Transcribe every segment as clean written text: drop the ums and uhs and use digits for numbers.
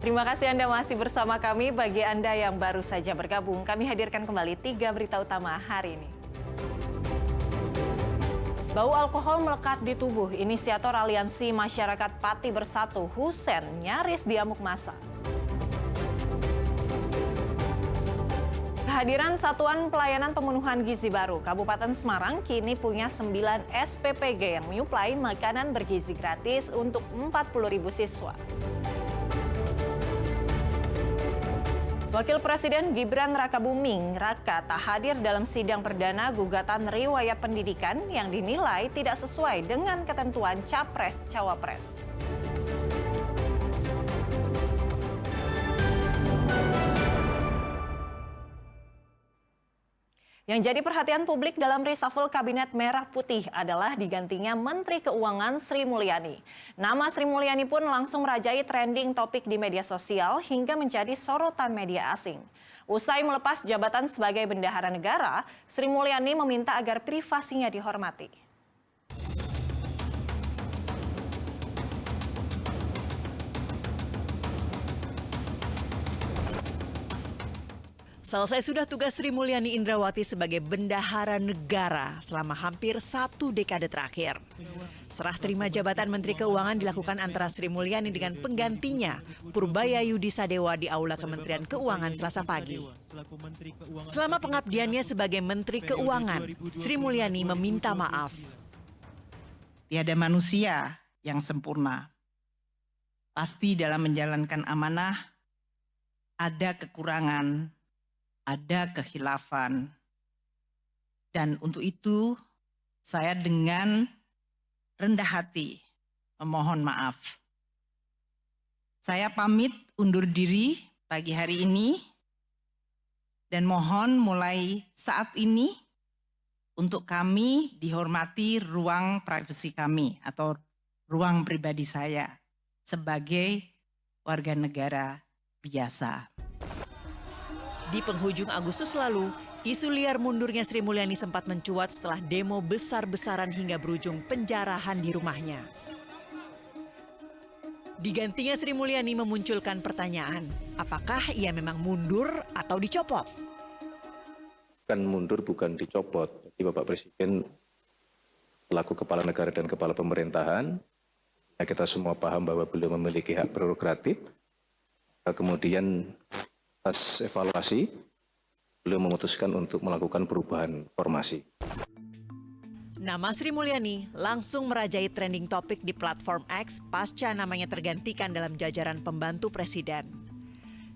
Terima kasih Anda masih bersama kami. Bagi Anda yang baru saja bergabung, kami hadirkan kembali 3 berita utama hari ini. Bau alkohol melekat di tubuh inisiator Aliansi Masyarakat Pati Bersatu, Husen, nyaris diamuk massa. Kehadiran Satuan Pelayanan Pemenuhan Gizi baru, Kabupaten Semarang kini punya 9 SPPG yang menyuplai makanan bergizi gratis untuk 40.000 siswa. Wakil Presiden Gibran Rakabuming Raka tak hadir dalam sidang perdana gugatan riwayat pendidikan yang dinilai tidak sesuai dengan ketentuan Capres-Cawapres. Yang jadi perhatian publik dalam reshuffle Kabinet Merah Putih adalah digantinya Menteri Keuangan Sri Mulyani. Nama Sri Mulyani pun langsung merajai trending topik di media sosial hingga menjadi sorotan media asing. Usai melepas jabatan sebagai bendahara negara, Sri Mulyani meminta agar privasinya dihormati. Selesai sudah tugas Sri Mulyani Indrawati sebagai bendahara negara selama hampir 1 dekade terakhir. Serah terima jabatan Menteri Keuangan dilakukan antara Sri Mulyani dengan penggantinya, Purbayayudi Sadewa di Aula Kementerian Keuangan Selasa pagi. Selama pengabdiannya sebagai Menteri Keuangan, Sri Mulyani meminta maaf. Tiada manusia yang sempurna. Pasti dalam menjalankan amanah ada kekurangan, ada kehilafan. Dan untuk itu saya dengan rendah hati memohon maaf. Saya pamit undur diri pagi hari ini dan mohon mulai saat ini untuk kami dihormati ruang privasi kami atau ruang pribadi saya sebagai warga negara biasa. Di penghujung Agustus lalu, isu liar mundurnya Sri Mulyani sempat mencuat setelah demo besar-besaran hingga berujung penjarahan di rumahnya. Digantinya Sri Mulyani memunculkan pertanyaan, apakah ia memang mundur atau dicopot? Bukan mundur, bukan dicopot. Jadi Bapak Presiden selaku kepala negara dan kepala pemerintahan, kita semua paham bahwa beliau memiliki hak prerogatif. Kemudian atas evaluasi, beliau memutuskan untuk melakukan perubahan formasi. Nama Sri Mulyani langsung merajai trending topik di platform X pasca namanya tergantikan dalam jajaran pembantu presiden.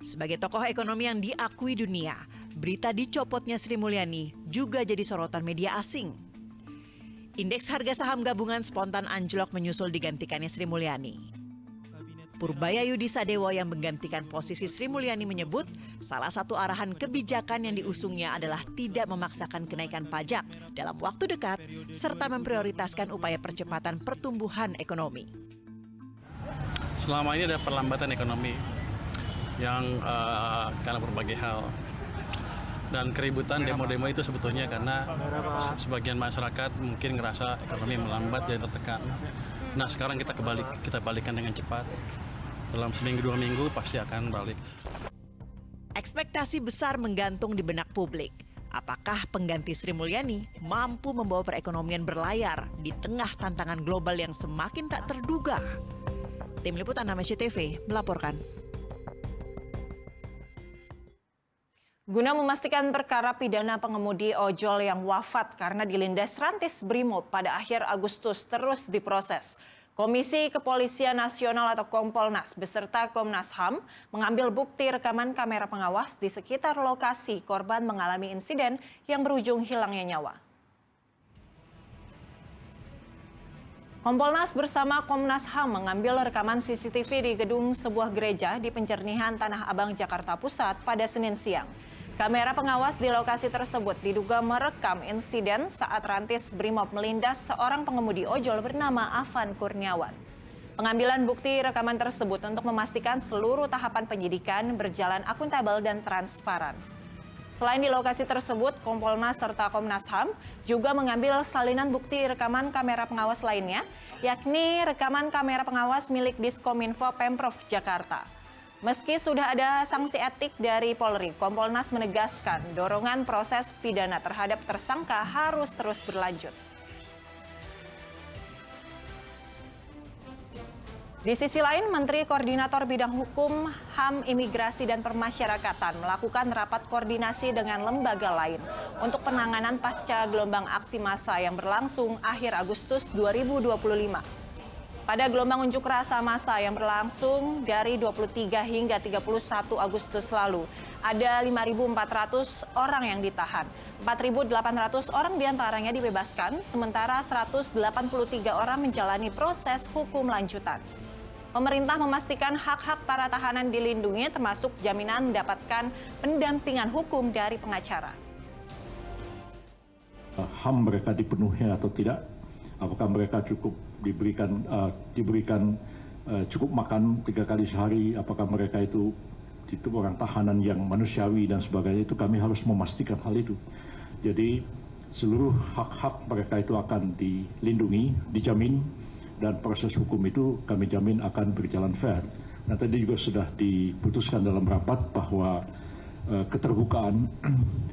Sebagai tokoh ekonomi yang diakui dunia, berita dicopotnya Sri Mulyani juga jadi sorotan media asing. Indeks harga saham gabungan spontan anjlok menyusul digantikannya Sri Mulyani. Purbayayudi Sadewa yang menggantikan posisi Sri Mulyani menyebut salah satu arahan kebijakan yang diusungnya adalah tidak memaksakan kenaikan pajak dalam waktu dekat serta memprioritaskan upaya percepatan pertumbuhan ekonomi. Selama ini ada perlambatan ekonomi yang karena berbagai hal. Dan keributan demo-demo itu sebetulnya karena sebagian masyarakat mungkin ngerasa ekonomi melambat dan tertekan. Nah sekarang kita balikkan dengan cepat. Dalam seminggu 2 minggu pasti akan balik. Ekspektasi besar menggantung di benak publik. Apakah pengganti Sri Mulyani mampu membawa perekonomian berlayar di tengah tantangan global yang semakin tak terduga? Tim Liputan Amnesty TV melaporkan. Guna memastikan perkara pidana pengemudi ojol yang wafat karena dilindas rantis Brimob pada akhir Agustus terus diproses, Komisi Kepolisian Nasional atau Kompolnas beserta Komnas HAM mengambil bukti rekaman kamera pengawas di sekitar lokasi korban mengalami insiden yang berujung hilangnya nyawa. Kompolnas bersama Komnas HAM mengambil rekaman CCTV di gedung sebuah gereja di Penjernihan Tanah Abang, Jakarta Pusat pada Senin siang. Kamera pengawas di lokasi tersebut diduga merekam insiden saat rantis Brimob melindas seorang pengemudi ojol bernama Afan Kurniawan. Pengambilan bukti rekaman tersebut untuk memastikan seluruh tahapan penyidikan berjalan akuntabel dan transparan. Selain di lokasi tersebut, Kompolnas serta Komnas HAM juga mengambil salinan bukti rekaman kamera pengawas lainnya, yakni rekaman kamera pengawas milik Diskominfo Pemprov Jakarta. Meski sudah ada sanksi etik dari Polri, Kompolnas menegaskan dorongan proses pidana terhadap tersangka harus terus berlanjut. Di sisi lain, Menteri Koordinator Bidang Hukum, HAM, Imigrasi, dan Permasyarakatan melakukan rapat koordinasi dengan lembaga lain untuk penanganan pasca gelombang aksi massa yang berlangsung akhir Agustus 2025. Pada gelombang unjuk rasa massa yang berlangsung dari 23 hingga 31 Agustus lalu, ada 5.400 orang yang ditahan. 4.800 orang diantaranya dibebaskan, sementara 183 orang menjalani proses hukum lanjutan. Pemerintah memastikan hak-hak para tahanan dilindungi, termasuk jaminan mendapatkan pendampingan hukum dari pengacara. HAM mereka dipenuhi atau tidak? Apakah mereka cukup diberikan cukup makan 3 kali sehari? Apakah mereka itu orang tahanan yang manusiawi dan sebagainya? Itu kami harus memastikan hal itu. Jadi seluruh hak-hak mereka itu akan dilindungi, dijamin, dan proses hukum itu kami jamin akan berjalan fair. Nah, tadi juga sudah diputuskan dalam rapat bahwa keterbukaan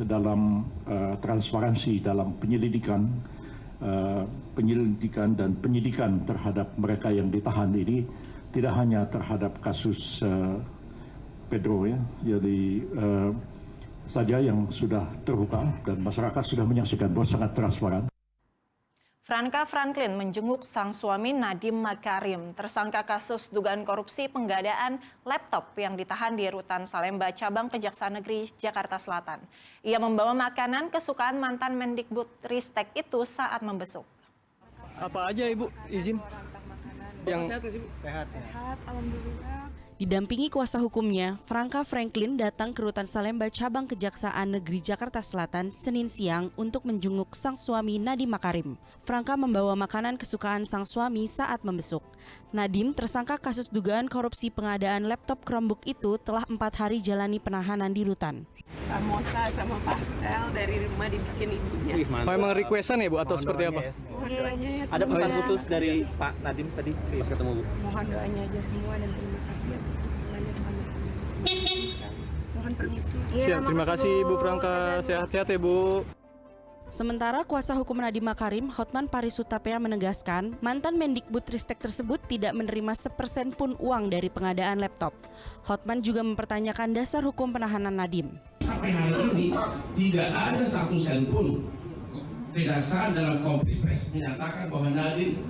dalam transparansi dalam penyelidikan dan penyidikan terhadap mereka yang ditahan ini tidak hanya terhadap kasus Pedro ya, jadi saja yang sudah terbuka dan masyarakat sudah menyaksikan bahwa sangat transparan. Franka Franklin menjenguk sang suami Nadiem Makarim, tersangka kasus dugaan korupsi penggadaan laptop yang ditahan di Rutan Salemba, Cabang Kejaksaan Negeri Jakarta Selatan. Ia membawa makanan kesukaan mantan Mendikbudristek itu saat membesuk. Apa aja Ibu izin? Yang Sehat, alhamdulillah. Didampingi kuasa hukumnya, Franka Franklin datang ke Rutan Salemba Cabang Kejaksaan Negeri Jakarta Selatan Senin siang untuk menjenguk sang suami Nadiem Makarim. Franka membawa makanan kesukaan sang suami saat membesuk. Nadiem, tersangka kasus dugaan korupsi pengadaan laptop Chromebook itu, telah 4 hari jalani penahanan di rutan. Samosa sama pastel dari rumah dibikin ibunya. memang requestan ya Bu atau seperti apa? Mohon doanya ya. Ada pesan khusus dari Pak Nadiem tadi pas ketemu Bu? Mohon doanya aja semua dan terima kasih atas dukungannya kepada kami. Mohon permisi. Siap, terima kasih Bu Franka. Sehat-sehat ya Bu. Sementara kuasa hukum Nadiem Makarim, Hotman Paris Hutapea, menegaskan mantan Mendikbudristek tersebut tidak menerima 1% pun uang dari pengadaan laptop. Hotman juga mempertanyakan dasar hukum penahanan Nadiem. Sampai hari ini tidak ada 1 sen pun kejaksaan dalam konfirmasi menyatakan bahwa Nadiem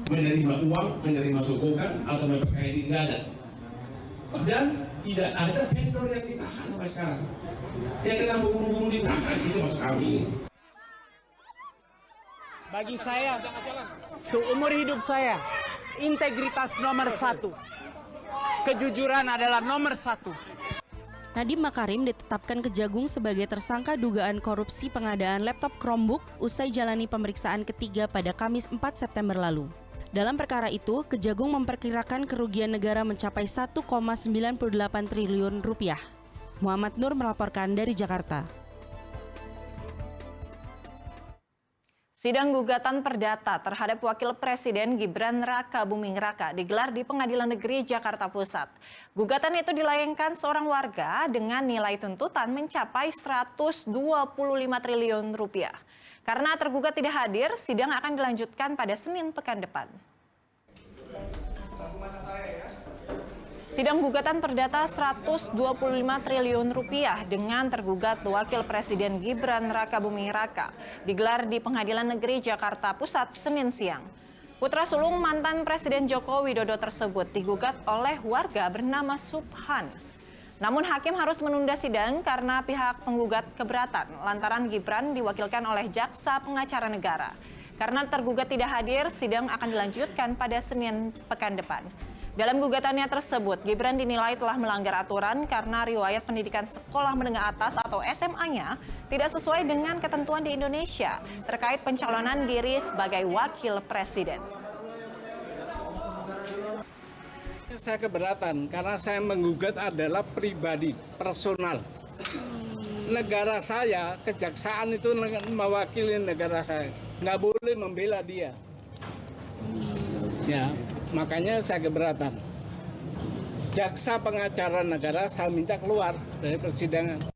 menerima uang, menerima sokongan atau memperkaya diri, nggak ada. Dan tidak ada vendor yang ditahan sampai sekarang. Yang kenapa buru-buru ditahan itu maksud kami. Bagi saya, seumur hidup saya, integritas nomor 1. Kejujuran adalah nomor 1. Nadiem Makarim ditetapkan Kejagung sebagai tersangka dugaan korupsi pengadaan laptop Chromebook usai jalani pemeriksaan ketiga pada Kamis 4 September lalu. Dalam perkara itu, Kejagung memperkirakan kerugian negara mencapai 1,98 triliun rupiah. Muhammad Nur melaporkan dari Jakarta. Sidang gugatan perdata terhadap Wakil Presiden Gibran Raka Buming Raka digelar di Pengadilan Negeri Jakarta Pusat. Gugatan itu dilayangkan seorang warga dengan nilai tuntutan mencapai 125 triliun rupiah. Karena tergugat tidak hadir, sidang akan dilanjutkan pada Senin pekan depan. Sidang gugatan perdata 125 triliun rupiah dengan tergugat Wakil Presiden Gibran Raka Buming Raka digelar di Pengadilan Negeri Jakarta Pusat Senin siang. Putra sulung mantan Presiden Joko Widodo tersebut digugat oleh warga bernama Subhan. Namun hakim harus menunda sidang karena pihak penggugat keberatan lantaran Gibran diwakilkan oleh jaksa pengacara negara. Karena tergugat tidak hadir, sidang akan dilanjutkan pada Senin pekan depan. Dalam gugatannya tersebut, Gibran dinilai telah melanggar aturan karena riwayat pendidikan sekolah menengah atas atau SMA-nya tidak sesuai dengan ketentuan di Indonesia terkait pencalonan diri sebagai wakil presiden. Saya keberatan karena saya menggugat adalah pribadi, personal. Negara saya, kejaksaan itu mewakili negara saya. Nggak boleh membela dia. Ya. Makanya saya keberatan. jaksa pengacara negara saya minta keluar dari persidangan.